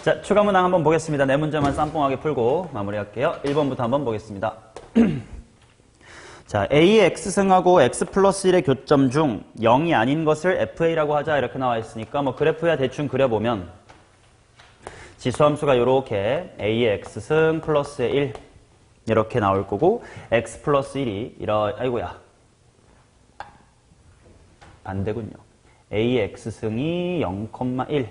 자, 추가 문항 한번 보겠습니다. 네 문제만 쌈뽕하게 풀고 마무리할게요. 1번부터 한번 보겠습니다. 자, A의 X승하고 X 플러스 1의 교점 중 0이 아닌 것을 FA라고 하자 이렇게 나와 있으니까 뭐 그래프야 대충 그려보면 지수함수가 이렇게 A의 X승 플러스의 1 이렇게 나올 거고 X 플러스 1이 아이고야 반대군요. A의 X승이 0,1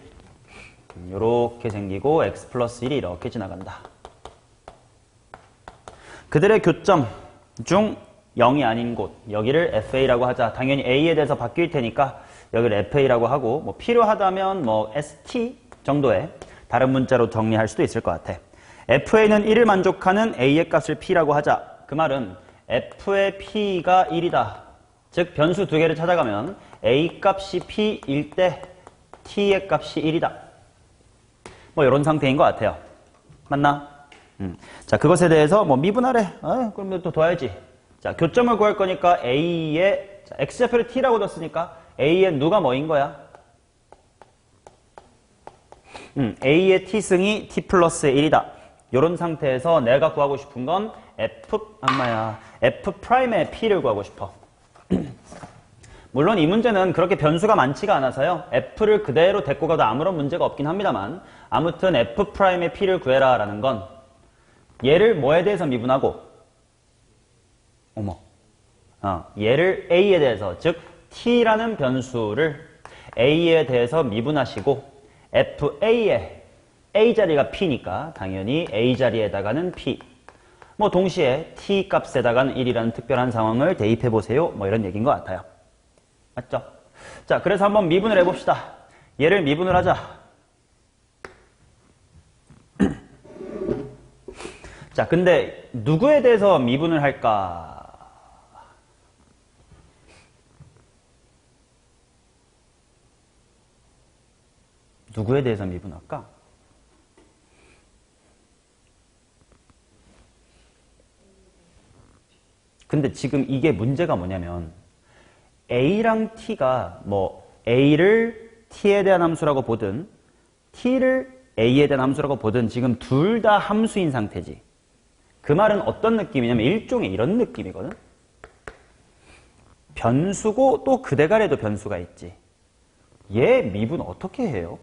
이렇게 생기고 X 플러스 1이 이렇게 지나간다. 그들의 교점 중 0이 아닌 곳 여기를 FA라고 하자. 당연히 A에 대해서 바뀔 테니까 여기를 FA라고 하고 뭐 필요하다면 뭐 ST 정도의 다른 문자로 정리할 수도 있을 것 같아. FA는 1을 만족하는 A의 값을 P라고 하자. 그 말은 F의 P가 1이다. 즉 변수 두 개를 찾아가면 A 값이 P일 때 T의 값이 1이다. 뭐 이런 상태인 것 같아요. 맞나? 자, 그것에 대해서 뭐 미분하래. 그럼 또 둬야지. 자, 교점을 구할 거니까 A의 X좌표를 T라고 뒀으니까 A의 누가 뭐인 거야? A의 T승이 T 플러스의 1이다. 이런 상태에서 내가 구하고 싶은 건 F 프라임의 P를 구하고 싶어. 물론 이 문제는 그렇게 변수가 많지가 않아서요. F를 그대로 데리고 가도 아무런 문제가 없긴 합니다만 아무튼 F 프라임의 P를 구해라 라는 건 얘를 뭐에 대해서 미분하고 얘를 A에 대해서 즉 T라는 변수를 A에 대해서 미분하시고 FA의 A 자리가 P니까 당연히 A 자리에다가는 P 뭐 동시에 T 값에다가는 1이라는 특별한 상황을 대입해 보세요. 뭐 이런 얘기인 것 같아요. 맞죠? 자, 그래서 한번 미분을 해봅시다. 얘를 미분을 하자. 자, 근데 누구에 대해서 미분을 할까? 누구에 대해서 미분할까? 근데 지금 이게 문제가 뭐냐면 A랑 T가 뭐 A를 T에 대한 함수라고 보든 T를 A에 대한 함수라고 보든 지금 둘 다 함수인 상태지. 그 말은 어떤 느낌이냐면 일종의 이런 느낌이거든. 변수고 또 그대가래도 변수가 있지. 얘 미분 어떻게 해요?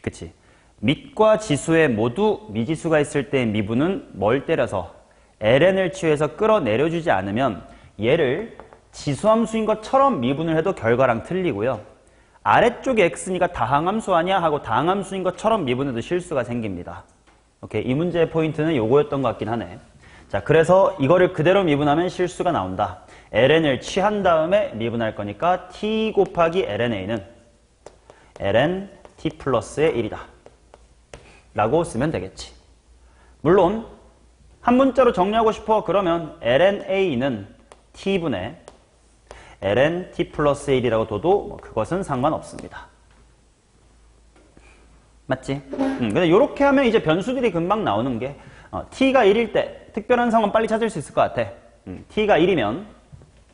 그치? 밑과 지수에 모두 미지수가 있을 때 미분은 뭘 때려서 ln을 취해서 끌어내려주지 않으면 얘를 지수함수인 것처럼 미분을 해도 결과랑 틀리고요. 아래쪽에 x니까 다항함수 아니야? 하고 다항함수인 것처럼 미분해도 실수가 생깁니다. 오케이, 이 문제의 포인트는 요거였던 것 같긴 하네. 자, 그래서 이거를 그대로 미분하면 실수가 나온다. ln을 취한 다음에 미분할 거니까 t 곱하기 lna는 ln t 플러스의 1이다. 라고 쓰면 되겠지. 물론 한 문자로 정리하고 싶어 그러면 lna는 t분의 ln t 플러스 1이라고 둬도 뭐 그것은 상관없습니다. 맞지? 근데 이렇게 하면 이제 변수들이 금방 나오는 게 t가 1일 때 특별한 상황 빨리 찾을 수 있을 것 같아. t가 1이면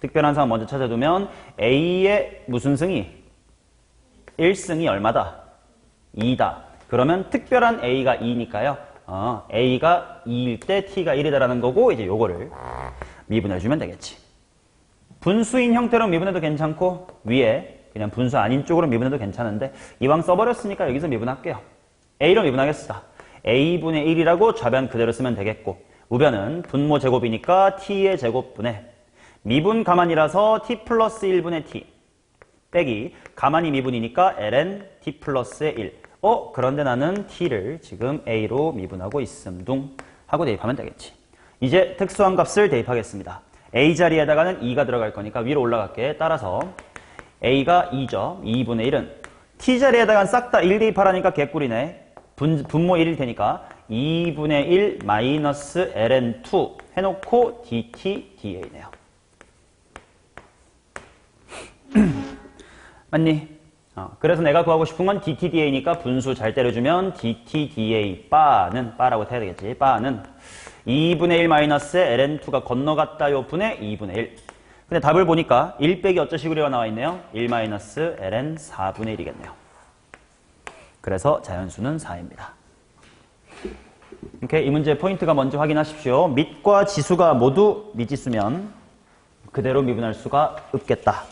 특별한 상황 먼저 찾아두면 a의 무슨 승이? 1승이 얼마다? 2다. 그러면 특별한 a가 2니까요. a가 2일 때 t가 1이다라는 거고 이제 요거를 미분해주면 되겠지. 분수인 형태로 미분해도 괜찮고 위에 그냥 분수 아닌 쪽으로 미분해도 괜찮은데 이왕 써버렸으니까 여기서 미분할게요. a로 미분하겠습니다. a분의 1이라고 좌변 그대로 쓰면 되겠고 우변은 분모 제곱이니까 t의 제곱분의 미분 가만이라서 t 플러스 1분의 t 빼기 가만히 미분이니까 ln t 플러스의 1. 그런데 나는 t를 지금 a로 미분하고 있음둥 하고 대입하면 되겠지. 이제 특수한 값을 대입하겠습니다. a 자리에다가는 2가 들어갈 거니까 위로 올라갈게. 따라서 a가 2죠. 2분의 1은 t 자리에다가 싹 다 1 대입하라니까 개꿀이네. 분모 1일 테니까 2분의 1 마이너스 ln2 해놓고 dt da네요. 맞니? 그래서 내가 구하고 싶은 건 dt da니까 분수 잘 때려주면 dt da 바는 바라고 해야 되겠지. 바는 2분의 1 마이너스 ln2가 건너갔다요 분의 2분의 1. 근데 답을 보니까 1 빼기 어쩌시구려가 나와 있네요. 1 마이너스 ln 4분의 1이겠네요. 그래서 자연수는 4입니다. 오케이, 이 문제의 포인트가 먼저 확인하십시오. 밑과 지수가 모두 미지수면 그대로 미분할 수가 없겠다.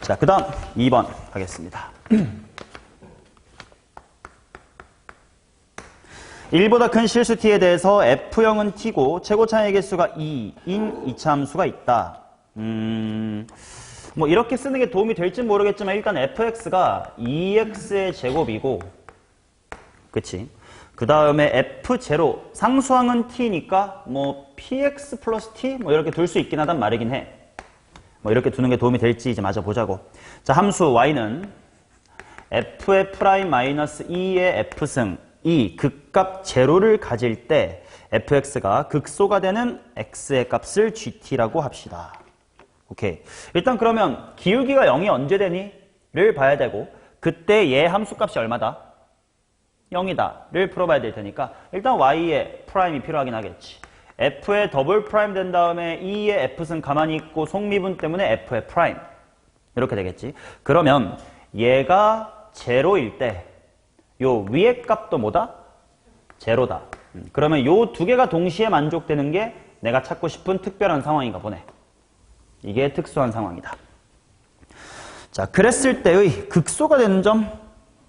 자, 그 다음 2번 가겠습니다. 1보다 큰 실수 t에 대해서 f형은 t고 최고 차이의 개수가 2인 이차함수가 있다. 뭐 이렇게 쓰는 게 도움이 될지 모르겠지만 일단 fx가 2x의 제곱이고, 그치? 그 다음에 f0 상수항은 t니까 뭐 px 플러스 t 뭐 이렇게 둘 수 있긴 하단 말이긴 해. 뭐 이렇게 두는 게 도움이 될지 이제 마저 보자고. 자, 함수 y는 f의 프라임 마이너스 2의 f승 이 극값 제로를 가질 때 fx가 극소가 되는 x의 값을 gt라고 합시다. 오케이. 일단 그러면 기울기가 0이 언제 되니? 를 봐야 되고, 그때 얘 함수값이 얼마다? 0이다 를 풀어봐야 될 테니까 일단 y의 프라임이 필요하긴 하겠지. f의 더블 프라임 된 다음에 2의 f승 가만히 있고 속미분 때문에 f의 프라임 이렇게 되겠지. 그러면 얘가 제로일 때 요 위의 값도 뭐다? 제로다. 그러면 요 두 개가 동시에 만족되는 게 내가 찾고 싶은 특별한 상황인가 보네. 이게 특수한 상황이다. 자, 그랬을 때의 극소가 되는 점.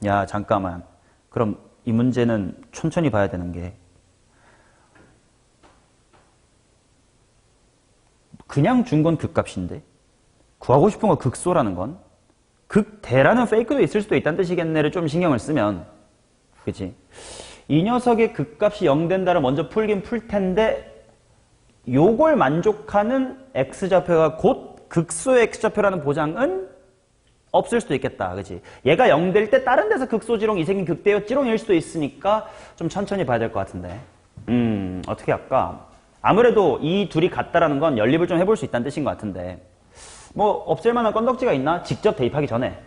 야, 잠깐만. 그럼 이 문제는 천천히 봐야 되는 게, 그냥 준 건 극값인데 구하고 싶은 건 극소라는 건 극대라는 페이크도 있을 수도 있다는 뜻이겠네를 좀 신경을 쓰면, 그치? 이 녀석의 극값이 0 된다를 먼저 풀긴 풀 텐데 요걸 만족하는 x좌표가 곧 극소의 x좌표라는 보장은 없을 수도 있겠다. 그치? 얘가 0 될 때 다른 데서 극소지롱 이 생긴 극대였지롱일 수도 있으니까 좀 천천히 봐야 될 것 같은데. 어떻게 할까? 아무래도 이 둘이 같다라는 건 연립을 좀 해볼 수 있다는 뜻인 것 같은데, 뭐 없앨 만한 건덕지가 있나? 직접 대입하기 전에.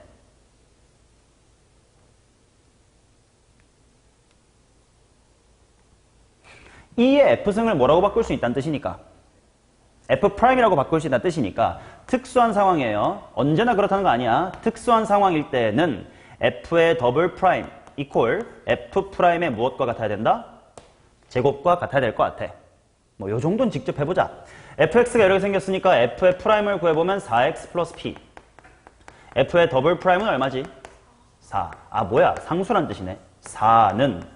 E의 F승을 뭐라고 바꿀 수 있다는 뜻이니까, F'이라고 바꿀 수 있다는 뜻이니까 특수한 상황이에요. 언제나 그렇다는 거 아니야. 특수한 상황일 때는 F의 더블 프라임 이퀄 F'의 무엇과 같아야 된다? 제곱과 같아야 될 것 같아. 뭐 요 정도는 직접 해보자. fx가 이렇게 생겼으니까 f의 프라임을 구해보면 4x 플러스 p. f의 더블 프라임은 얼마지? 4. 아, 뭐야? 상수란 뜻이네. 4는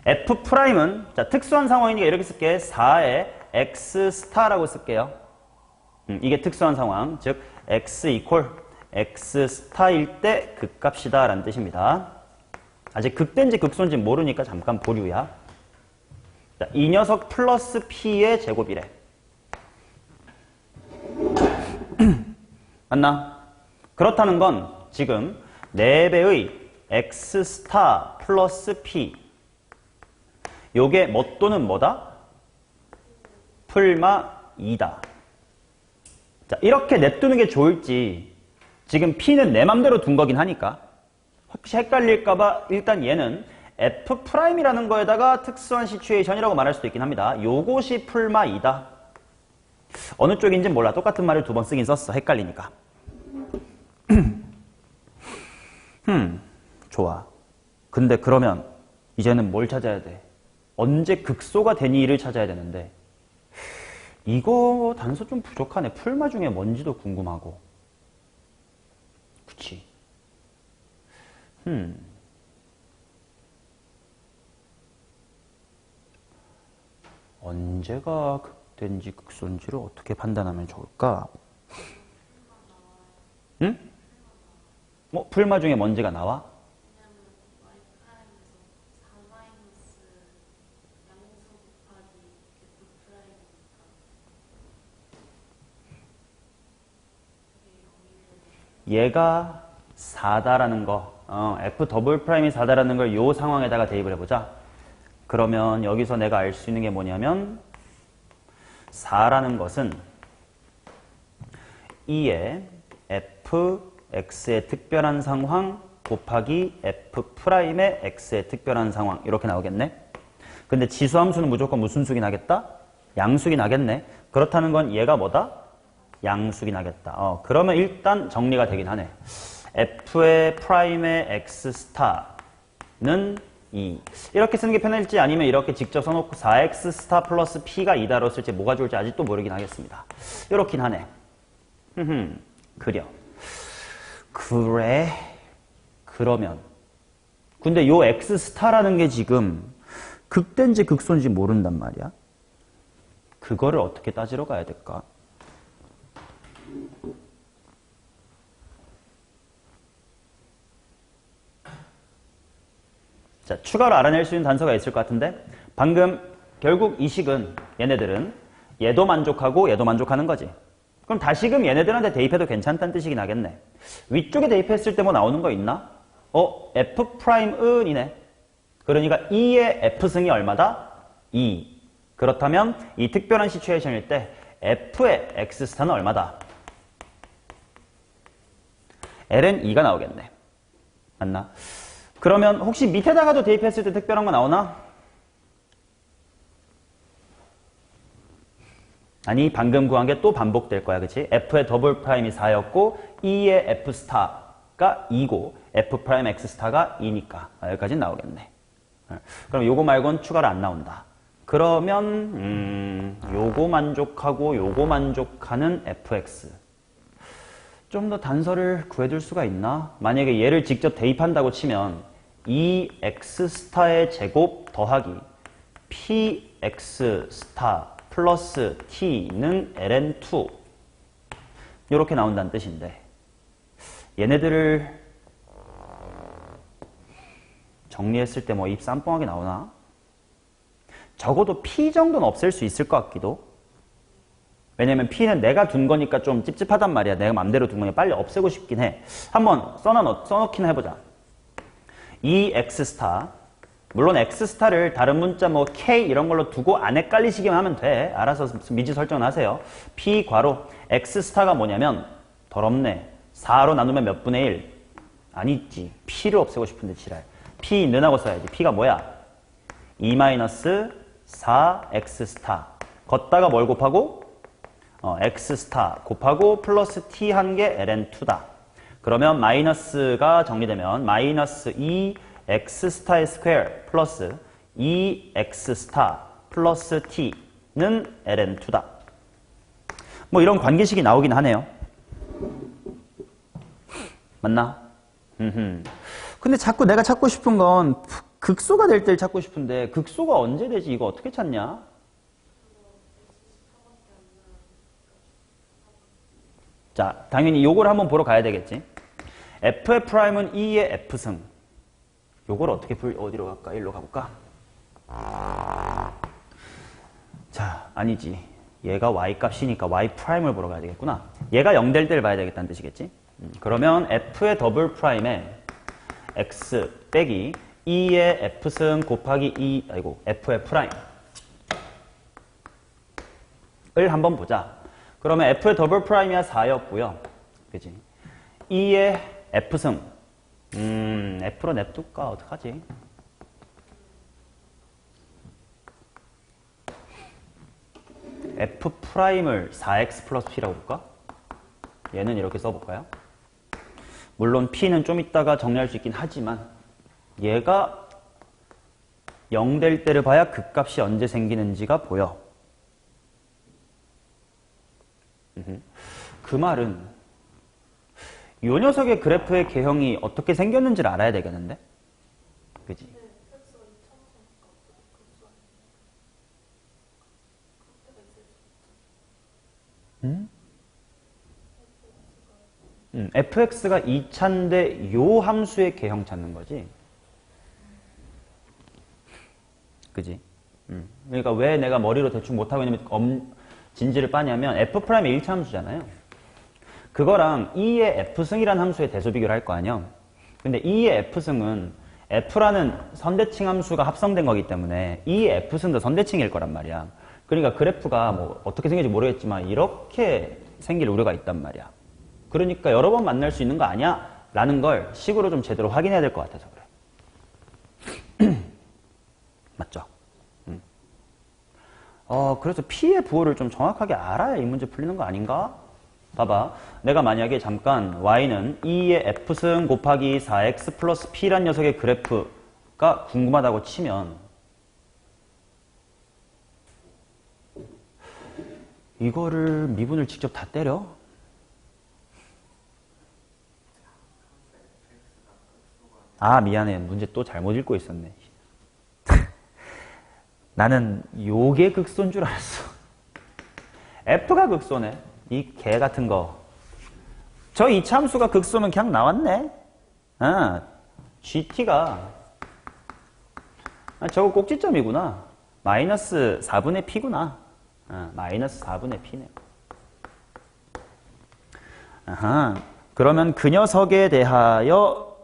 f 프라임은, 자, 특수한 상황이니까 이렇게 쓸게. 4의 x 스타라고 쓸게요. 이게 특수한 상황. 즉 x 이퀄 x 스타일 때 극값이다 라는 뜻입니다. 아직 극대인지 극소인지 모르니까 잠깐 보류야. 자, 이 녀석 플러스 p의 제곱이래. 맞나? 그렇다는 건 지금 4배의 x 스타 플러스 p, 요게 뭐 또는 뭐다? 풀마 2다. 자, 이렇게 내두는 게 좋을지, 지금 p는 내 맘대로 둔 거긴 하니까 혹시 헷갈릴까봐 일단 얘는 F'이라는 거에다가 특수한 시츄에이션이라고 말할 수도 있긴 합니다. 요것이 풀마 2다. 어느 쪽인지 몰라. 똑같은 말을 2번 쓰긴 썼어. 헷갈리니까. 좋아. 근데 그러면 이제는 뭘 찾아야 돼? 언제 극소가 되니 이를 찾아야 되는데, 이거 단서 좀 부족하네. 풀마 중에 뭔지도 궁금하고. 그치? 언제가 극대인지 극소인지를 어떻게 판단하면 좋을까? 응? 풀마 중에 뭔지가 나와? 얘가 4다라는 거, F 더블 프라임이 4다라는 걸 요 상황에다가 대입을 해보자. 그러면 여기서 내가 알 수 있는 게 뭐냐면 4라는 것은 2의 fx의 특별한 상황 곱하기 f'의 x의 특별한 상황, 이렇게 나오겠네. 근데 지수함수는 무조건 무슨 수긴 하겠다? 양수기 나겠네. 그렇다는 건 얘가 뭐다? 양수기 나겠다. 그러면 일단 정리가 되긴 하네. f의 프라임의 x 스타는 2. 이렇게 쓰는 게 편할지 아니면 이렇게 직접 써놓고 4x 스타 플러스 p가 2다로 쓸지 뭐가 좋을지 아직도 모르긴 하겠습니다. 이렇긴 하네. 그려. 그래. 그러면. 근데 요 x 스타라는 게 지금 극대인지 극소인지 모른단 말이야. 그거를 어떻게 따지러 가야 될까? 자, 추가로 알아낼 수 있는 단서가 있을 것 같은데 방금 결국 이 식은 얘네들은 얘도 만족하고 얘도 만족하는 거지. 그럼 다시금 얘네들한테 대입해도 괜찮다는 뜻이긴 하겠네. 위쪽에 대입했을 때 뭐 나오는 거 있나? F'은이네. 그러니까 2의 F승이 얼마다? 2. 그렇다면 이 특별한 시츄에이션일 때 F의 X스타는 얼마다? L은 2가 나오겠네. 맞나? 그러면 혹시 밑에다가도 대입했을 때 특별한 거 나오나? 아니, 방금 구한 게 또 반복될 거야. 그치? F의 더블 프라임이 4였고 2의 F 스타가 2고 F 프라임 X 스타가 2니까 여기까지 나오겠네. 그럼 요거 말고는 추가로 안 나온다. 그러면 요거 만족하고 요거 만족하는 fx. 좀 더 단서를 구해둘 수가 있나? 만약에 얘를 직접 대입한다고 치면 2x 스타의 제곱 더하기 px 스타 플러스 t는 ln2 이렇게 나온다는 뜻인데 얘네들을 정리했을 때 뭐 입 쌈뽕하게 나오나? 적어도 p 정도는 없앨 수 있을 것 같기도. 왜냐면 p는 내가 둔 거니까 좀 찝찝하단 말이야. 내가 맘대로 둔 거니까 빨리 없애고 싶긴 해. 한번 써놓기나 해보자. 이 x스타, 물론 x스타를 다른 문자 뭐 k 이런 걸로 두고 안 헷갈리시기만 하면 돼. 알아서 미지 설정을 하세요. p 괄호 x스타가 뭐냐면 더럽네. 4로 나누면 몇 분의 1? 아니지. p를 없애고 싶은데 지랄. p 는하고 써야지. p가 뭐야? 2-4x 스타. 걷다가 뭘 곱하고? x 스타 곱하고 플러스 t 한 게 ln2다. 그러면 마이너스가 정리되면 마이너스 2x 스타의 스퀘어 플러스 2x 스타 플러스 t는 ln2다. 뭐 이런 관계식이 나오긴 하네요. 맞나? 근데 자꾸 내가 찾고 싶은 건 극소가 될 때를 찾고 싶은데 극소가 언제 되지? 이거 어떻게 찾냐? 자, 당연히 요걸 한번 보러 가야 되겠지. f의 프라임은 2의 f승. 요걸 어떻게 어디로 갈까? 일로 가볼까? 자, 아니지. 얘가 y 값이니까 y 프라임을 보러 가야 되겠구나. 얘가 0 될 때를 봐야 되겠다는 뜻이겠지? 그러면 f의 더블 프라임에 x 빼기 2의 f승 곱하기 f의 프라임 을 한번 보자. 그러면 f의 더블 프라임이야 4였고요. 그지? 2의 f승. f로 냅둘까? 어떡하지? f 프라임을 4x 플러스 p라고 볼까? 얘는 이렇게 써볼까요? 물론 p는 좀 이따가 정리할 수 있긴 하지만 얘가 0 될 때를 봐야 극값이 언제 생기는지가 보여. 그 말은 이 녀석의 그래프의 개형이 어떻게 생겼는지를 알아야 되겠는데? 그지? fx가 2차인데 요 함수의 개형 찾는 거지. 그지? 그러니까 왜 내가 머리로 대충 못하고 있냐면 진지를 빠냐면 f'의 1차 함수잖아요. 그거랑 2의 f승이라는 함수의 대소 비교를 할 거 아니야. 근데 2의 f승은 f라는 선대칭 함수가 합성된 거기 때문에 2의 f승도 선대칭일 거란 말이야. 그러니까 그래프가 뭐 어떻게 생길지 모르겠지만 이렇게 생길 우려가 있단 말이야. 그러니까 여러 번 만날 수 있는 거 아니야? 라는 걸 식으로 좀 제대로 확인해야 될 것 같아서 그래. 맞죠? 그래서 P의 부호를 좀 정확하게 알아야 이 문제 풀리는 거 아닌가? 봐봐. 내가 만약에 잠깐 Y는 2의 F승 곱하기 4X 플러스 P란 녀석의 그래프가 궁금하다고 치면 이거를 미분을 직접 다 때려? 아, 미안해. 문제 또 잘못 읽고 있었네. 나는 요게 극소인 줄 알았어. F가 극소네. 이 개 같은 거. 저 이차함수가 극소면 그냥 나왔네. GT가 저거 꼭지점이구나. 마이너스 4분의 P구나. 마이너스 4분의 P네. 그러면 그 녀석에 대하여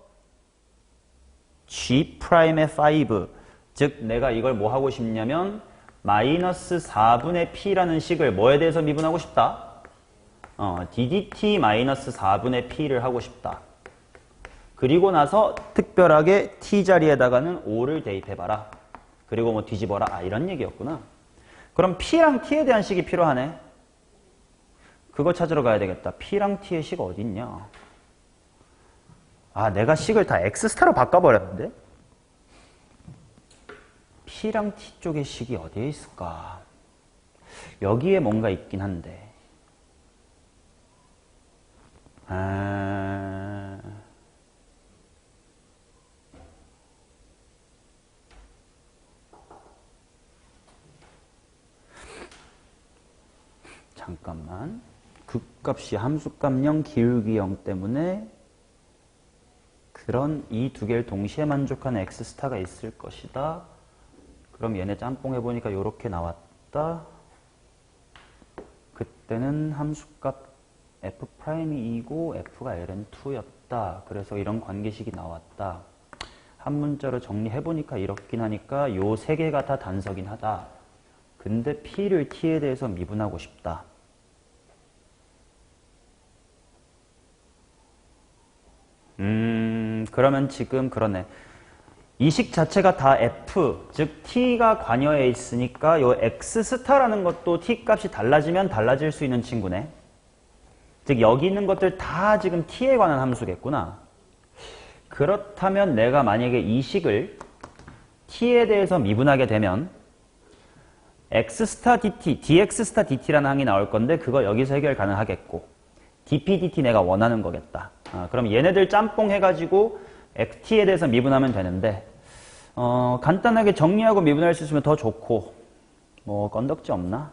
G'의 5, 즉 내가 이걸 뭐 하고 싶냐면 마이너스 4분의 P라는 식을 뭐에 대해서 미분하고 싶다? DDT 마이너스 4분의 P를 하고 싶다. 그리고 나서 특별하게 T 자리에다가는 5를 대입해봐라. 그리고 뭐 뒤집어라. 이런 얘기였구나. 그럼 P랑 T에 대한 식이 필요하네. 그거 찾으러 가야 되겠다. P랑 T의 식 어디 있냐? 내가 식을 다 X스타로 바꿔버렸는데? P랑 T 쪽의 식이 어디에 있을까? 여기에 뭔가 있긴 한데. 잠깐만. 극값이 함수값0 기울기 0 때문에 그런 이 두 개를 동시에 만족하는 X스타가 있을 것이다. 그럼 얘네 짬뽕 해보니까 이렇게 나왔다. 그때는 함수값 F'이 2고 F가 LN2였다. 그래서 이런 관계식이 나왔다. 한 문자로 정리해보니까 이렇긴 하니까 요 세 개가 다 단서긴 하다. 근데 P를 T에 대해서 미분하고 싶다. 그러면 지금 그러네. 이 식 자체가 다 F, 즉 T가 관여해 있으니까 요 X스타라는 것도 T 값이 달라지면 달라질 수 있는 친구네. 즉 여기 있는 것들 다 지금 T에 관한 함수겠구나. 그렇다면 내가 만약에 이 식을 T에 대해서 미분하게 되면 X스타 DT, DX스타 DT라는 항이 나올 건데 그거 여기서 해결 가능하겠고 DP, DT 내가 원하는 거겠다. 그럼 얘네들 짬뽕 해가지고 T에 대해서 미분하면 되는데 간단하게 정리하고 미분할 수 있으면 더 좋고 뭐 건덕지 없나?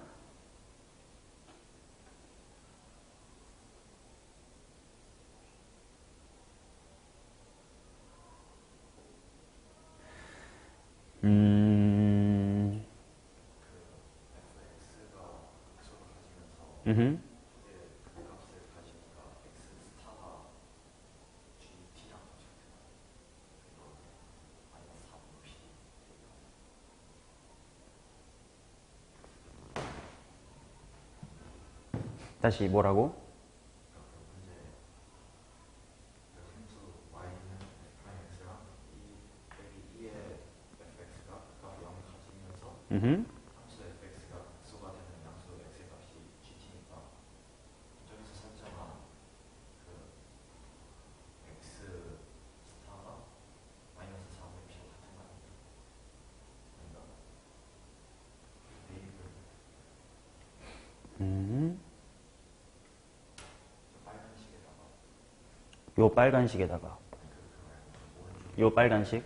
다시 뭐라고? 요 빨간식에다가 요 빨간식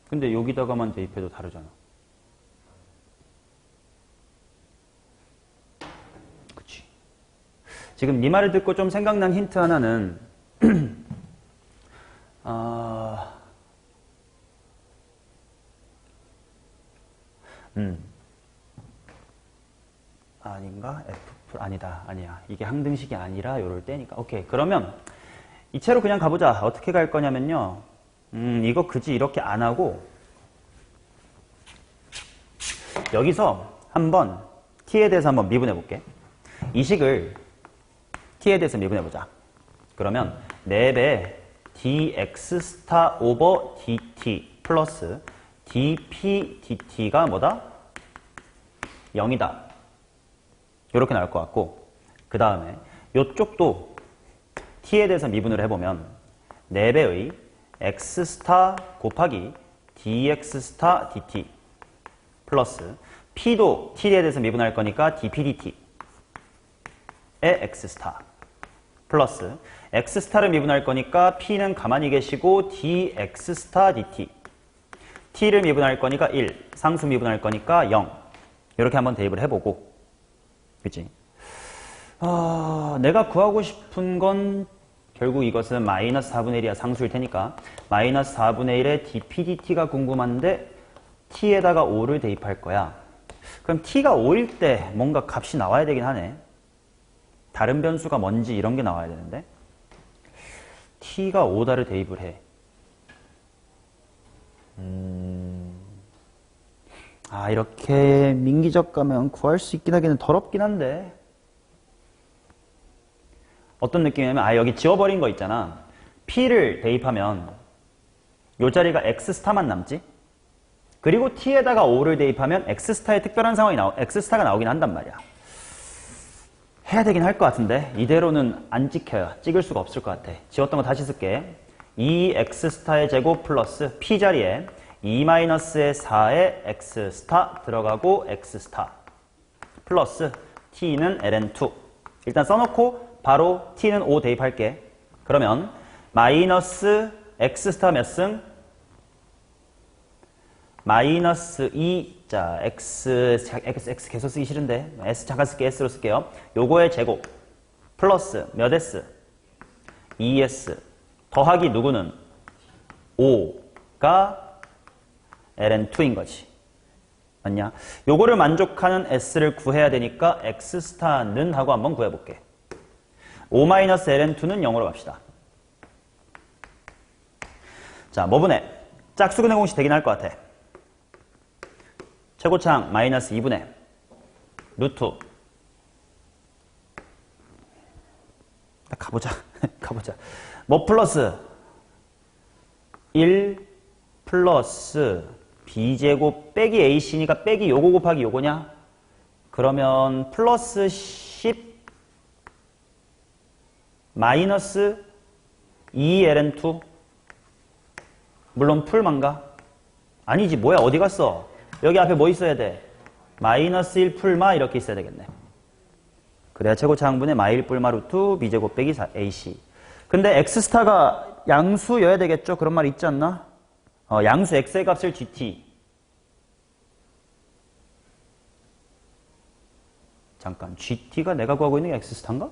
근데 여기다가만 대입해도 다르잖아. 그치? 지금 네 말을 듣고 좀 생각난 힌트 하나는 아닌가? F 아니다. 아니야. 이게 항등식이 아니라 요럴 때니까. 오케이. 그러면 이채로 그냥 가보자. 어떻게 갈 거냐면요. 이거 그지 이렇게 안 하고 여기서 한번 T에 대해서 한번 미분해 볼게. 이 식을 T에 대해서 미분해 보자. 그러면 4배 dx 스타 오버 dt 플러스 dp dt가 뭐다? 0이다. 이렇게 나올 것 같고, 그 다음에 이쪽도 t에 대해서 미분을 해보면 4배의 x 스타 곱하기 dx 스타 dt 플러스 p도 t에 대해서 미분할 거니까 dp dt의 x 스타 플러스 x 스타를 미분할 거니까 p는 가만히 계시고 dx 스타 dt t를 미분할 거니까 1, 상수 미분할 거니까 0 이렇게 한번 대입을 해보고, 그치? 내가 구하고 싶은 건 결국 이것은 마이너스 4분의 1이야 상수일 테니까 마이너스 4분의 1의 dp dt가 궁금한데 t에다가 5를 대입할 거야. 그럼 t가 5일 때 뭔가 값이 나와야 되긴 하네. 다른 변수가 뭔지 이런 게 나와야 되는데 t가 5다를 대입을 해. 이렇게 민기적 가면 구할 수 있긴 하기는 더럽긴 한데 어떤 느낌이냐면 여기 지워버린 거 있잖아. p를 대입하면 요 자리가 x스타만 남지. 그리고 t에다가 5를 대입하면 x스타의 특별한 상황이 x스타가 나오긴 한단 말이야. 해야 되긴 할 것 같은데 이대로는 안 찍혀요. 찍을 수가 없을 것 같아. 지웠던 거 다시 쓸게. 2x스타의 제곱 플러스 p 자리에 2-의 4의 x스타 들어가고 x스타 플러스 t는 ln2 일단 써놓고 바로 t는 5 대입할게. 그러면 마이너스 x스타 몇 승? 마이너스 2, 자, x 계속 쓰기 싫은데 s 잠깐 쓸게. s로 쓸게요. 요거의 제곱 플러스 몇 s? 2s 더하기 누구는? 5가 ln2인 거지. 맞냐? 요거를 만족하는 s를 구해야 되니까 x스타는 하고 한번 구해볼게. 5-ln2는 0으로 갑시다. 자, 뭐분의 짝수근의 공식 되긴 할 것 같아. 최고창 마이너스 2분의 루트. 가보자. 가보자. 뭐 플러스 1 플러스 b제곱 빼기 ac니까 빼기 요거 곱하기 요거냐? 그러면 플러스 10 마이너스 2ln2 물론 풀만가? 아니지 뭐야 어디 갔어? 여기 앞에 뭐 있어야 돼? 마이너스 1 풀마 이렇게 있어야 되겠네. 그래야 최고차항분의 마일 풀마 루트 b제곱 빼기 4 ac. 근데 x스타가 양수여야 되겠죠? 그런 말 있지 않나? 양수 x의 값을 gt. 잠깐 gt가 내가 구하고 있는 게 x스타인가?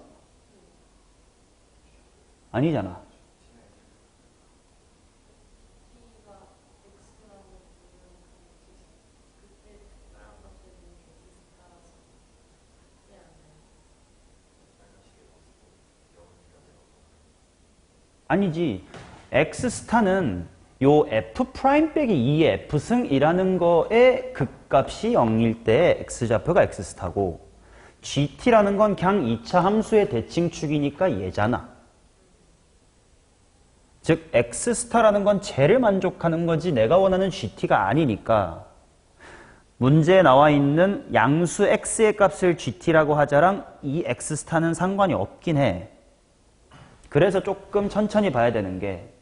아니잖아. 아니지. x스타는 요 f 프라임 빼기 2의 f승이라는 거의 극값이 0일 때 x좌표가 x스타고 gt라는 건 그냥 2차 함수의 대칭축이니까 얘잖아. 즉 x스타라는 건 쟤를 만족하는 거지 내가 원하는 gt가 아니니까 문제에 나와 있는 양수 x의 값을 gt라고 하자랑 이 x스타는 상관이 없긴 해. 그래서 조금 천천히 봐야 되는 게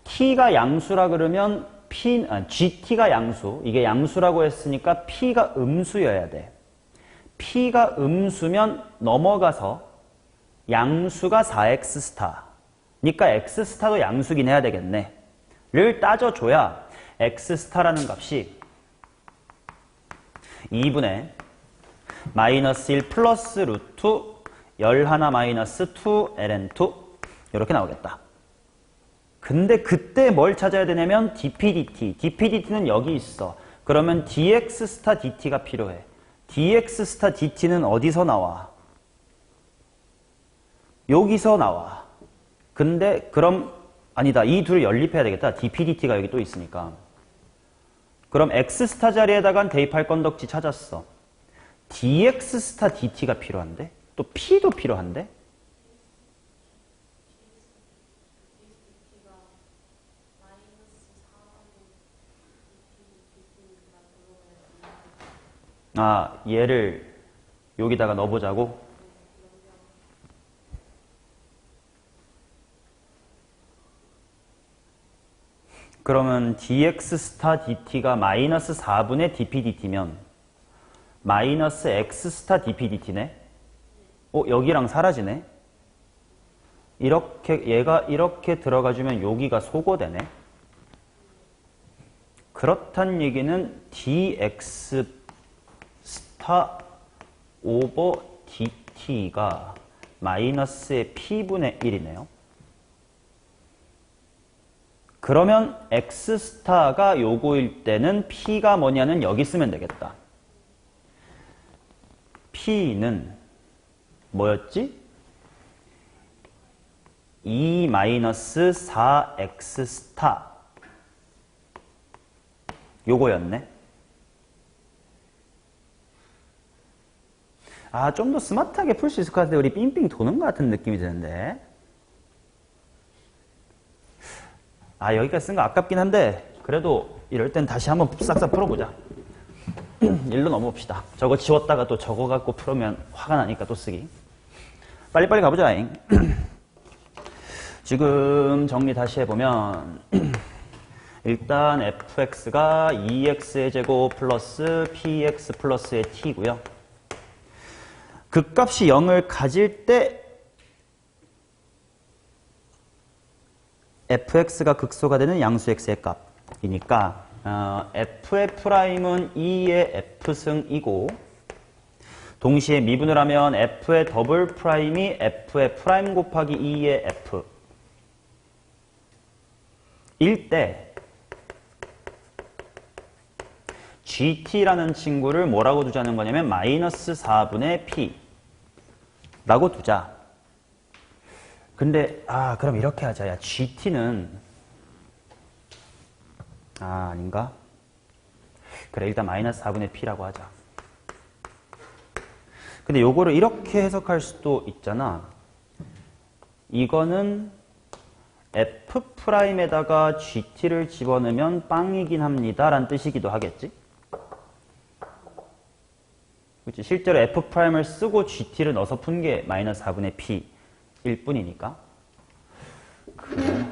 t가 양수라 그러면 gt가 양수, 이게 양수라고 했으니까 p가 음수여야 돼. p가 음수면 넘어가서 양수가 4x스타 니까 x스타도 양수긴 해야 되겠네 를 따져줘야 x스타라는 값이 2분의 마이너스 1 플러스 루트 11 마이너스 2ln2 이렇게 나오겠다. 근데 그때 뭘 찾아야 되냐면 dp dt는 여기 있어. 그러면 dx 스타 dt가 필요해. dx 스타 dt는 어디서 나와? 여기서 나와. 근데 그럼 아니다. 이 둘을 연립해야 되겠다. dp dt가 여기 또 있으니까. 그럼 x 스타 자리에다가 대입할 건덕지 찾았어. dx 스타 dt가 필요한데? 또 p도 필요한데? 얘를 여기다가 넣어보자고. 그러면 dx 스타 dt가 마이너스 4분의 dp dt면 마이너스 x 스타 dp dt네. 여기랑 사라지네. 얘가 이렇게 들어가주면 여기가 소거되네. 그렇단 얘기는 dx 스타 오버 dt가 마이너스의 p분의 1이네요. 그러면 x 스타가 요거일 때는 p가 뭐냐는 여기 쓰면 되겠다. p는 뭐였지? 2-4x 스타 요거였네. 좀 더 스마트하게 풀 수 있을 것 같은데 우리 삥삥 도는 것 같은 느낌이 드는데. 여기까지 쓴 거 아깝긴 한데 그래도 이럴 땐 다시 한번 싹싹 풀어보자. 일로 넘어봅시다. 저거 지웠다가 또 저거 갖고 풀으면 화가 나니까 또 쓰기. 빨리빨리 가보자. 지금 정리 다시 해보면 일단 fx가 2x의 제곱 플러스 px 플러스의 t고요. 극값이 0을 가질 때 fx가 극소가 되는 양수 x의 값이니까 f의 프라임은 2의 f승이고 동시에 미분을 하면 f의 더블 프라임이 f의 프라임 곱하기 2의 f 일 때 gt라는 친구를 뭐라고 두자는 거냐면 마이너스 4분의 p 라고 두자. 근데 그럼 이렇게 하자. 야, gt는 아닌가? 그래, 일단 마이너스 4분의 p라고 하자. 근데 요거를 이렇게 해석할 수도 있잖아. 이거는 f'에다가 gt를 집어넣으면 빵이긴 합니다 라는 뜻이기도 하겠지? 그치? 실제로 f'을 쓰고 gt를 넣어서 푼 게 마이너스 4분의 p일 뿐이니까. 그래.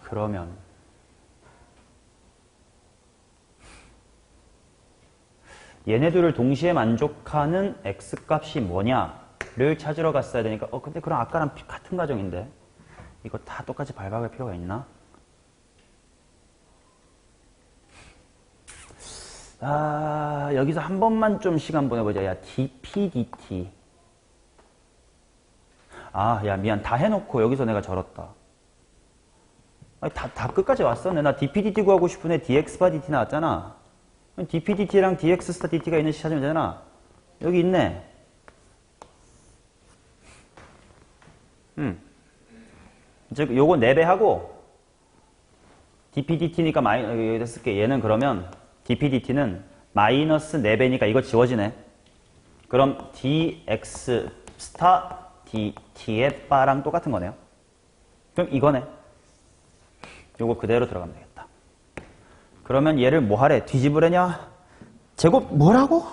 그러면 얘네들을 동시에 만족하는 x값이 뭐냐를 찾으러 갔어야 되니까 근데 그럼 아까랑 같은 과정인데 이거 다 똑같이 발박할 필요가 있나? 여기서 한 번만 좀 시간 보내보자. 야, dp dt. 야, 미안. 다 해놓고 여기서 내가 절었다. 다 끝까지 왔어. 나 dp dt 구하고 싶은 애 dx 바 dt 나왔잖아. dp dt랑 dx 스타 dt가 있는지 찾으면 되잖아. 여기 있네. 즉, 요거 4배하고 dp dt니까 여기다 쓸게. 얘는 그러면 dp dt는 마이너스 4배니까 이거 지워지네. 그럼 dx 스타 dt의 바랑 똑같은 거네요. 그럼 이거네. 요거 그대로 들어가면 되겠다. 그러면 얘를 뭐 하래? 뒤집으려냐? 제곱 뭐라고?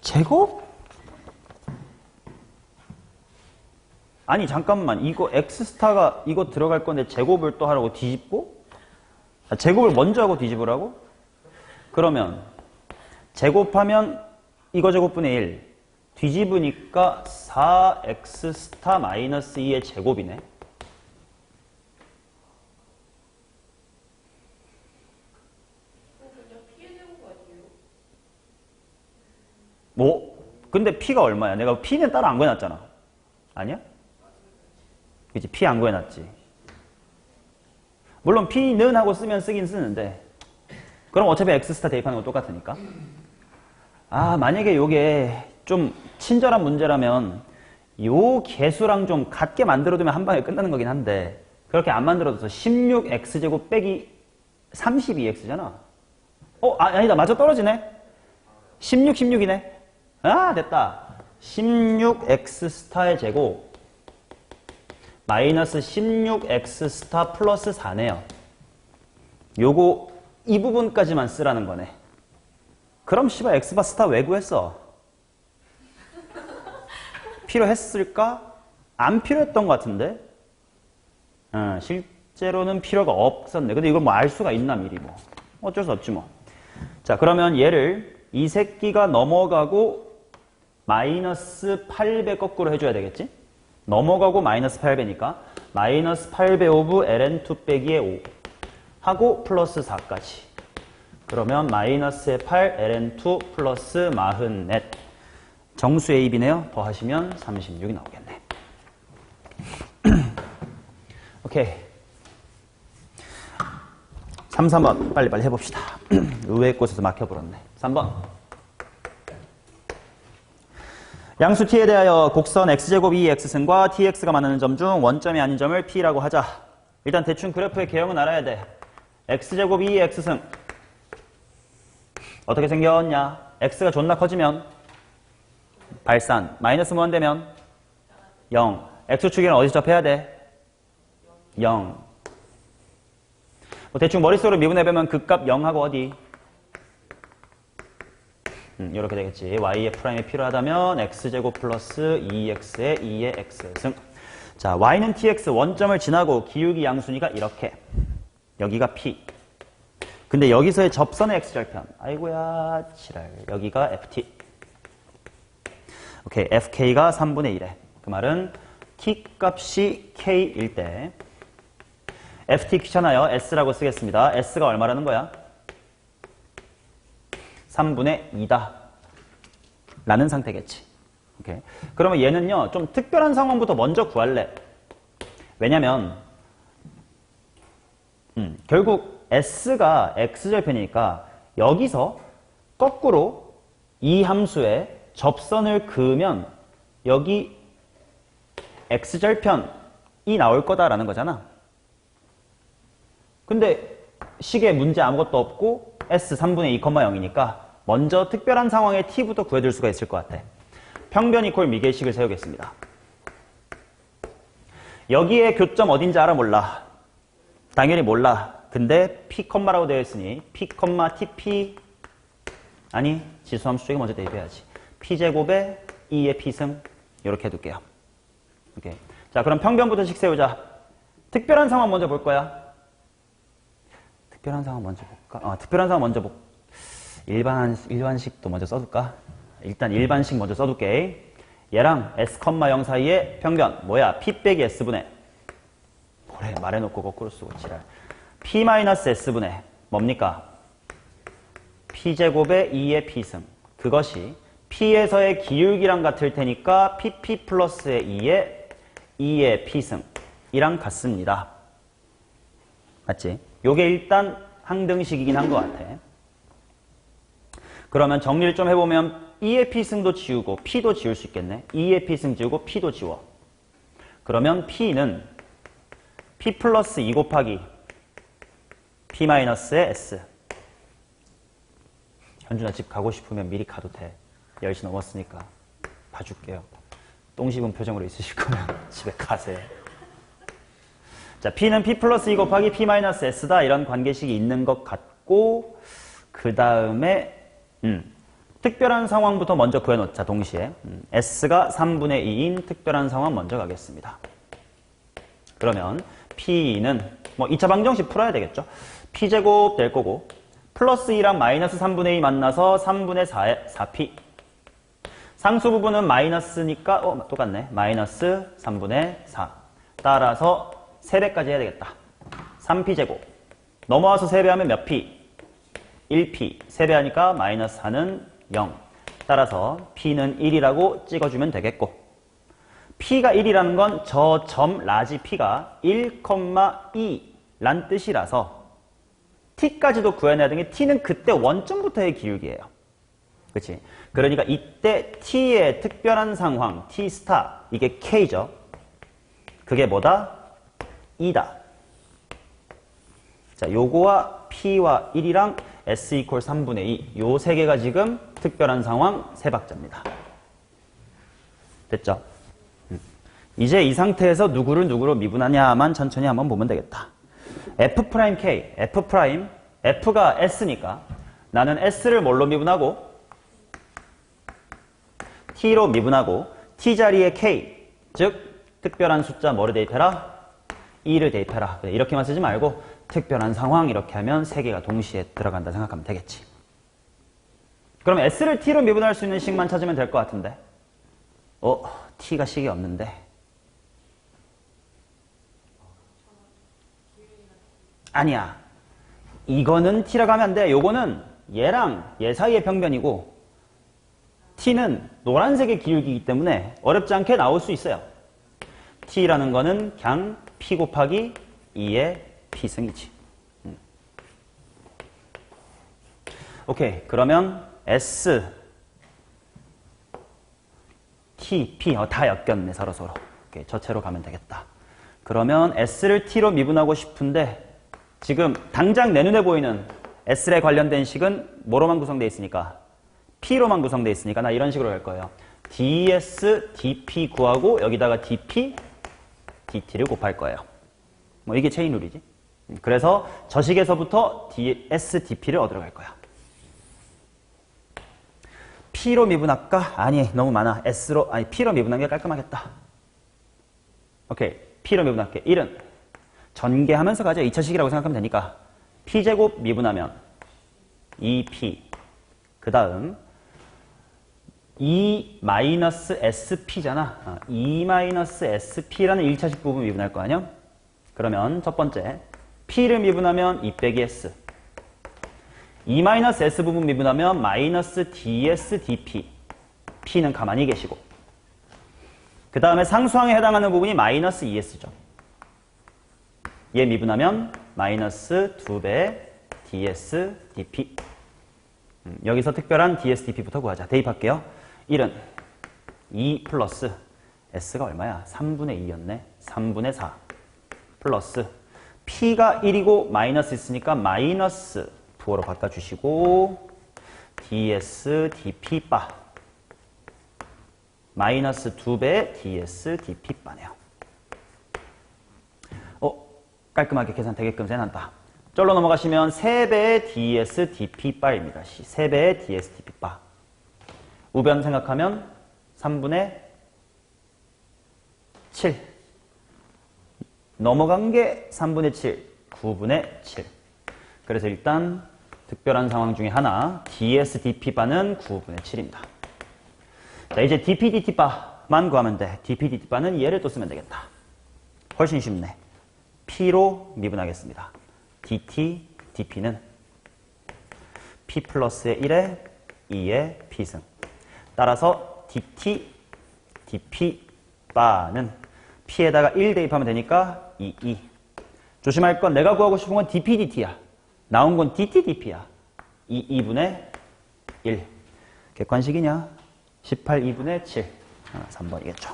제곱? 아니 잠깐만, 이거 x스타가 이거 들어갈 건데 제곱을 또 하라고 뒤집고? 제곱을 먼저 하고 뒤집으라고? 그러면 제곱하면 이거 제곱분의 1 뒤집으니까 4x 스타 마이너스 2의 제곱이네. 근데 p가 얼마야? 내가 p는 따로 안 구해놨잖아. 아니야? 그치, p 안 구해놨지. 물론 p는 하고 쓰긴 쓰는데 그럼 어차피 x스타 대입하는 건 똑같으니까. 만약에 요게 좀 친절한 문제라면 요 개수랑 좀 같게 만들어두면 한 방에 끝나는 거긴 한데 그렇게 안 만들어둬서 16x제곱 빼기 32x잖아. 아니다. 맞아 떨어지네. 16이네. 됐다. 16x 스타의 제곱 마이너스 16x 스타 플러스 4네요. 요거 이 부분까지만 쓰라는 거네. 그럼 씨발 x바 스타 왜 구했어? 필요했을까? 안 필요했던 것 같은데? 실제로는 필요가 없었네. 근데 이걸 뭐 알 수가 있나 미리 뭐. 어쩔 수 없지 뭐. 자, 그러면 얘를 이 새끼가 넘어가고 마이너스 8배 거꾸로 해줘야 되겠지? 넘어가고 마이너스 8배니까 마이너스 8배 오브 ln2 빼기의 5 하고 플러스 4까지. 그러면 마이너스의 8 ln2 플러스 44 정수 AB네요. 더하시면 36이 나오겠네. 오케이. 3, 4번 빨리빨리 해봅시다. 의외의 곳에서 막혀버렸네. 3번. 양수 t에 대하여 곡선 x제곱 2x승과 tx가 만나는 점 중 원점이 아닌 점을 p라고 하자. 일단 대충 그래프의 개형은 알아야 돼. x제곱 2x승 어떻게 생겼냐? x가 존나 커지면 발산 마이너스 무한 되면 0. x축에는 어디서 접해야 돼? 0. 뭐 대충 머릿속으로 미분해보면 극값 0하고 어디? 이렇게 되겠지. y의 프라임이 필요하다면 x제곱 플러스 2x의 2의 x승. 자, y는 tx 원점을 지나고 기울기 양수니까 이렇게. 여기가 p. 근데 여기서의 접선의 x절편. 아이고야 지랄. 여기가 ft. 오케이. fk가 3분의 1에. 그 말은 t 값이 k일 때 ft 귀찮아요. s라고 쓰겠습니다. s가 얼마라는 거야? 3분의 2다. 라는 상태겠지. 오케이. 그러면 얘는요, 좀 특별한 상황부터 먼저 구할래. 왜냐면, 결국 s가 x절편이니까 여기서 거꾸로 이 함수에 접선을 그으면 여기 x절편이 나올 거다라는 거잖아. 근데 식에 문제 아무것도 없고 s 3분의 2,0이니까 먼저 특별한 상황에 t부터 구해줄 수가 있을 것 같아. 평변 이퀄 미개식을 세우겠습니다. 여기에 교점 어딘지 알아 몰라? 당연히 몰라. 근데 p, 라고 되어 있으니 p, tp 아니 지수함수 쪽에 먼저 대입해야지. p제곱에 2의 p승 이렇게 해둘게요. 오케이. 자, 그럼 평변부터 식 세우자. 특별한 상황 먼저 볼 거야. 특별한 상황 먼저 볼까? 특별한 상황 먼저 볼까? 일반식도 먼저 써둘까? 일단 일반식 먼저 써둘게. 얘랑 s, 0 사이의 평변 뭐야? p 빼기 s분의 뭐래 말해놓고 거꾸로 쓰고 지랄. p 마이너스 s분의 뭡니까? p제곱의 2의 p승. 그것이 p에서의 기울기랑 같을 테니까 pp 플러스의 2의 p승 이랑 같습니다. 맞지? 요게 일단 항등식이긴 한 것 같아. 그러면 정리를 좀 해보면 2의 p승도 지우고 p도 지울 수 있겠네. 2의 p승 지우고 p도 지워. 그러면 p는 p 플러스 2 곱하기 p 마이너스의 s. 현준아 집 가고 싶으면 미리 가도 돼. 10시 넘었으니까 봐줄게요. 똥 씹은 표정으로 있으실 거면 집에 가세요. 자, p는 p 플러스 2 곱하기 p 마이너스 s다. 이런 관계식이 있는 것 같고 그 다음에 특별한 상황부터 먼저 구해놓자. 동시에 s가 3분의 2인 특별한 상황 먼저 가겠습니다. 그러면 p는 뭐 2차 방정식 풀어야 되겠죠. p제곱 될 거고 플러스 2랑 마이너스 3분의 2 만나서 3분의 4p. 상수 부분은 마이너스니까 똑같네. 마이너스 3분의 4. 따라서 3배까지 해야 되겠다. 3p제곱. 넘어와서 3배하면 몇 p? 1p. 3배하니까 마이너스 4는 0. 따라서 p는 1이라고 찍어주면 되겠고 p가 1이라는 건 저 점 라지 p가 1,2란 뜻이라서 t까지도 구해내야 되는 게 t는 그때 원점부터의 기울기예요. 그치? 그러니까 이때 t의 특별한 상황, t 스타, 이게 k죠. 그게 뭐다? 2다. 자, 요거와 p와 1이랑 s 이퀄 3분의 2. 요 세 개가 지금 특별한 상황 세 박자입니다. 됐죠? 이제 이 상태에서 누구를 누구로 미분하냐만 천천히 한번 보면 되겠다. F'K, F', F가 S니까 나는 S를 뭘로 미분하고 T로 미분하고 T 자리에 K, 즉 특별한 숫자 뭐를 대입해라? 2를 대입해라. 이렇게만 쓰지 말고 특별한 상황 이렇게 하면 세 개가 동시에 들어간다 생각하면 되겠지. 그럼 S를 T로 미분할 수 있는 식만 찾으면 될 것 같은데 T가 식이 없는데 아니야. 이거는 T라고 하면 안 돼. 요거는 얘랑 얘 사이의 평변이고 T는 노란색의 기울기이기 때문에 어렵지 않게 나올 수 있어요. T라는 거는 그냥 P 곱하기 2의 P승이지. 오케이. 그러면 S, T, P 다 엮였네 서로서로. 오케이. 저체로 가면 되겠다. 그러면 S를 T로 미분하고 싶은데 지금 당장 내 눈에 보이는 S에 관련된 식은 뭐로만 구성되어 있으니까? P로만 구성되어 있으니까 나 이런 식으로 할 거예요. ds, dp 구하고 여기다가 dp, dt를 곱할 거예요. 뭐 이게 체인룰이지. 그래서 저 식에서부터 ds, dp를 얻으러 갈 거야. P로 미분할까? 아니 너무 많아. P로 미분하는 게 깔끔하겠다. 오케이. P로 미분할게. 1은 전개하면서 가자. 2차식이라고 생각하면 되니까 P제곱 미분하면 2P 그 다음 2-SP잖아. 2-SP라는 1차식 부분 미분할 거 아니야? 그러면 첫 번째 P를 미분하면 2 빼기 S 2-S 부분 미분하면 마이너스 ds dp P는 가만히 계시고 그 다음에 상수항에 해당하는 부분이 마이너스 2s죠. 얘 미분하면 마이너스 2배 ds dp 여기서 특별한 ds dp부터 구하자. 대입할게요. 1은 2 플러스 s가 얼마야? 3분의 2였네. 3분의 4 플러스 p가 1이고 마이너스 있으니까 마이너스 부호로 바꿔주시고 ds dp 바 마이너스 2배 ds dp 바네요. 깔끔하게 계산 되게끔 해놨다. 쩔로 넘어가시면 3배의 ds dp 바입니다. 3배의 ds dp 바. 우변 생각하면 3분의 7. 넘어간 게 3분의 7, 9분의 7. 그래서 일단 특별한 상황 중에 하나 ds dp 바는 9분의 7입니다. 자, 이제 dp dt 바만 구하면 돼. dp dt 바는 얘를 또 쓰면 되겠다. 훨씬 쉽네. P로 미분하겠습니다. dt, dp는 P 플러스의 1에 2의 P승. 따라서 dt, dp 바는 P에다가 1 대입하면 되니까 2. 조심할 건 내가 구하고 싶은 건 dp, dt야. 나온 건 dt, dp야. 2분의 1. 객관식이냐? 18, 2분의 7. 3번이겠죠.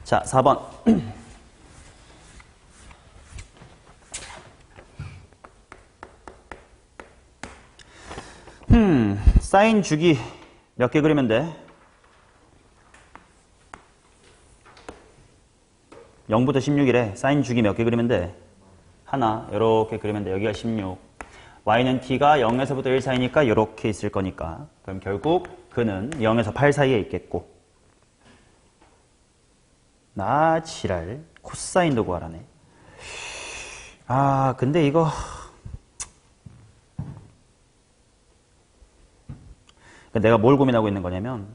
자, 4번. 사인 주기 몇 개 그리면 돼? 0부터 16이래. 사인 주기 몇 개 그리면 돼? 하나. 이렇게 그리면 돼. 여기가 16. y는 t가 0에서부터 1 사이니까 이렇게 있을 거니까. 그럼 결국 그는 0에서 8 사이에 있겠고. 나 지랄. 코사인도 구하라네. 아, 근데 이거 내가 뭘 고민하고 있는 거냐면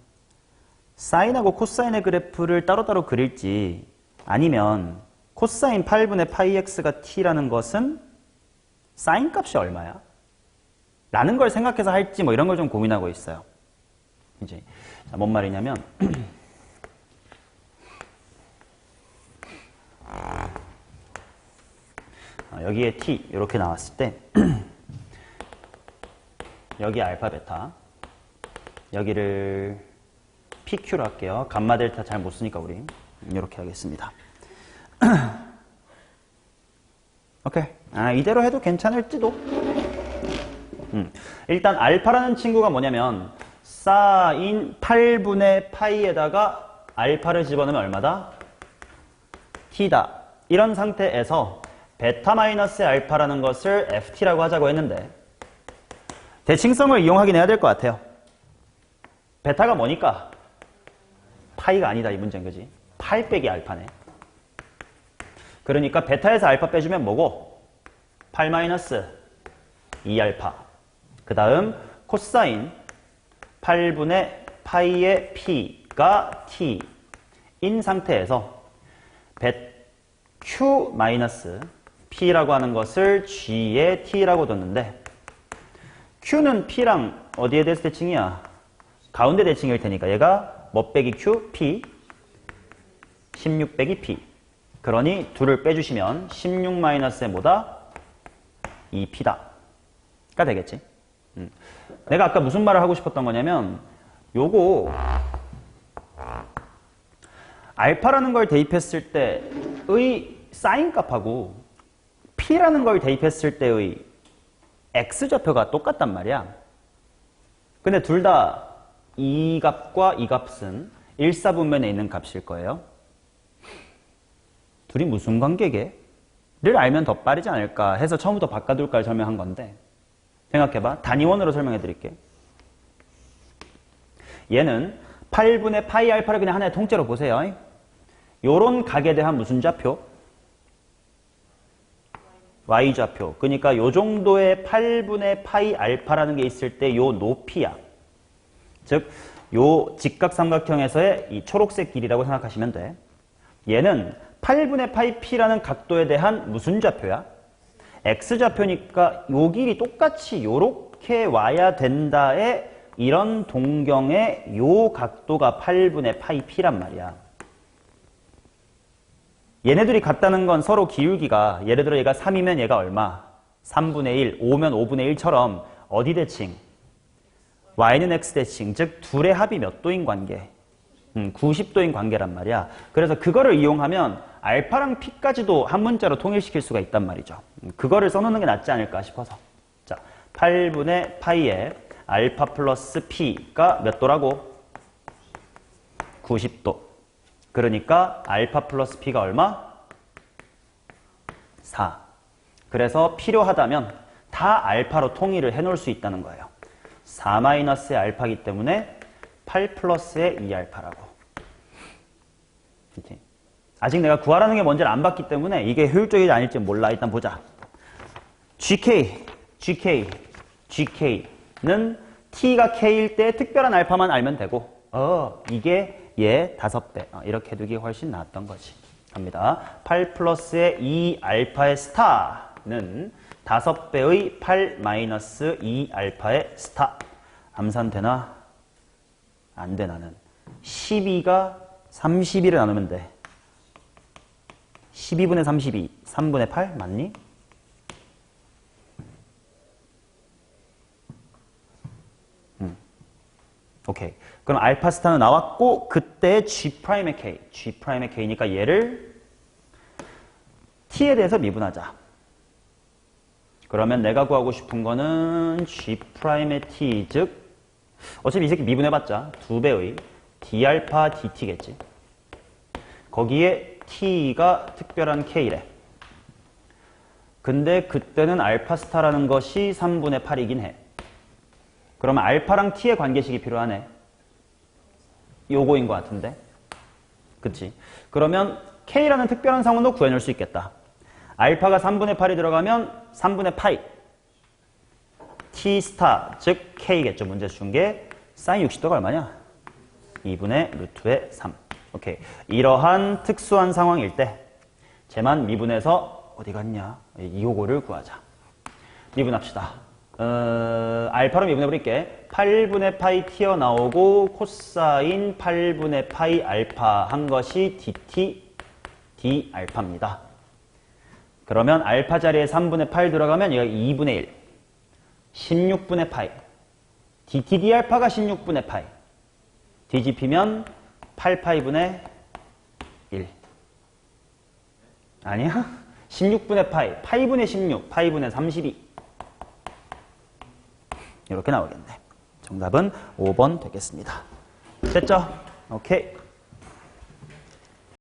사인하고 코사인의 그래프를 따로따로 그릴지 아니면 코사인 8분의 파이 x가 t라는 것은 사인 값이 얼마야? 라는 걸 생각해서 할지 뭐 이런 걸 좀 고민하고 있어요. 이제 자, 뭔 말이냐면 여기에 t 이렇게 나왔을 때 여기 알파 베타 여기를 PQ로 할게요. 감마 델타 잘 못 쓰니까 우리 이렇게 하겠습니다. 오케이. 이대로 해도 괜찮을지도. 일단 알파라는 친구가 뭐냐면 사인 8분의 파이에다가 알파를 집어넣으면 얼마다? t다. 이런 상태에서 베타 마이너스 알파라는 것을 ft라고 하자고 했는데 대칭성을 이용하긴 해야 될 것 같아요. 베타가 뭐니까? 파이가 아니다 이 문제인 거지. 8 빼기 알파네. 그러니까 베타에서 알파 빼주면 뭐고? 8 마이너스 2알파. 그 다음 코사인 8분의 파이의 p가 t인 상태에서 q 마이너스 p라고 하는 것을 g의 t라고 뒀는데 q는 p랑 어디에 대해서 대칭이야? 가운데 대칭일 테니까 얘가 뭐 빼기 q? p 16 빼기 p. 그러니 둘을 빼주시면 16 마이너스의 뭐다? 2p다 가 되겠지. 내가 아까 무슨 말을 하고 싶었던 거냐면 요거 알파라는 걸 대입했을 때의 사인 값하고 p라는 걸 대입했을 때의 x좌표가 똑같단 말이야. 근데 둘 다 이 값과 이 값은 일사분면에 있는 값일 거예요. 둘이 무슨 관계게? 를 알면 더 빠르지 않을까 해서 처음부터 바꿔둘까를 설명한 건데 생각해봐. 단위원으로 설명해 드릴게. 얘는 8분의 파이 알파를 그냥 하나의 통째로 보세요. 요런 각에 대한 무슨 좌표? y좌표. 그러니까 요 정도의 8분의 파이 알파라는 게 있을 때 요 높이야. 즉, 요 직각삼각형에서의 이 초록색 길이라고 생각하시면 돼. 얘는 8분의 파이 p라는 각도에 대한 무슨 좌표야? x좌표니까 요 길이 똑같이 요렇게 와야 된다에 이런 동경의 요 각도가 8분의 파이 p란 말이야. 얘네들이 같다는 건 서로 기울기가 예를 들어 얘가 3이면 얘가 얼마? 3분의 1, 5면 5분의 1처럼 어디 대칭? y는 x 대칭, 즉 둘의 합이 몇 도인 관계? 90도인 관계란 말이야. 그래서 그거를 이용하면 알파랑 p까지도 한 문자로 통일시킬 수가 있단 말이죠. 그거를 써놓는 게 낫지 않을까 싶어서. 자, 8분의 파이에 알파 플러스 p가 몇 도라고? 90도. 그러니까 알파 플러스 p가 얼마? 4. 그래서 필요하다면 다 알파로 통일을 해놓을 수 있다는 거예요. 4 마이너스의 알파이기 때문에 8 플러스의 2알파라고. 이렇게. 아직 내가 구하라는 게 뭔지를 안 봤기 때문에 이게 효율적이지 아닐지 몰라. 일단 보자. GK는 T가 K일 때 특별한 알파만 알면 되고 이게 얘 5배. 이렇게 두기 훨씬 낫던 거지. 갑니다. 8 플러스의 2알파의 스타는 5배의 8 마이너스 2알파의 스타. 암산되나? 안 돼, 나는. 12가 32를 나누면 돼. 12분의 32, 3분의 8 맞니? 오케이. 그럼 알파 스타는 나왔고 그때 G'의 K, G'의 K니까 얘를 T에 대해서 미분하자. 그러면 내가 구하고 싶은 거는 G'의 T, 즉 어차피 이 새끼 미분해봤자 2배의 D알파 DT겠지. 거기에 T가 특별한 K래. 근데 그때는 알파 스타라는 것이 3분의 8이긴 해. 그러면 알파랑 T의 관계식이 필요하네. 요거인 것 같은데. 그치? 그러면 K라는 특별한 상황도 구해낼 수 있겠다. 알파가 3분의 8이 들어가면 3분의 파이. T 스타, 즉 K겠죠. 문제에서 준 게 사인 60도가 얼마냐? 2분의 루트의 3. 오케이. 이러한 특수한 상황일 때 쟤만 미분해서 어디 갔냐? 요거를 구하자. 미분합시다. 알파로 미분해버릴게. 8분의 파이 튀어나오고 코사인 8분의 파이 알파 한 것이 dt d 알파입니다. 그러면 알파 자리에 3분의 8 들어가면 여기 2분의 1 16분의 파이 dt d 알파가 16분의 파이 뒤집히면 8파이분의 1 아니야? 16분의 파이 파이분의 16 파이분의 32 이렇게 나오겠네. 정답은 5번 되겠습니다. 됐죠? 오케이.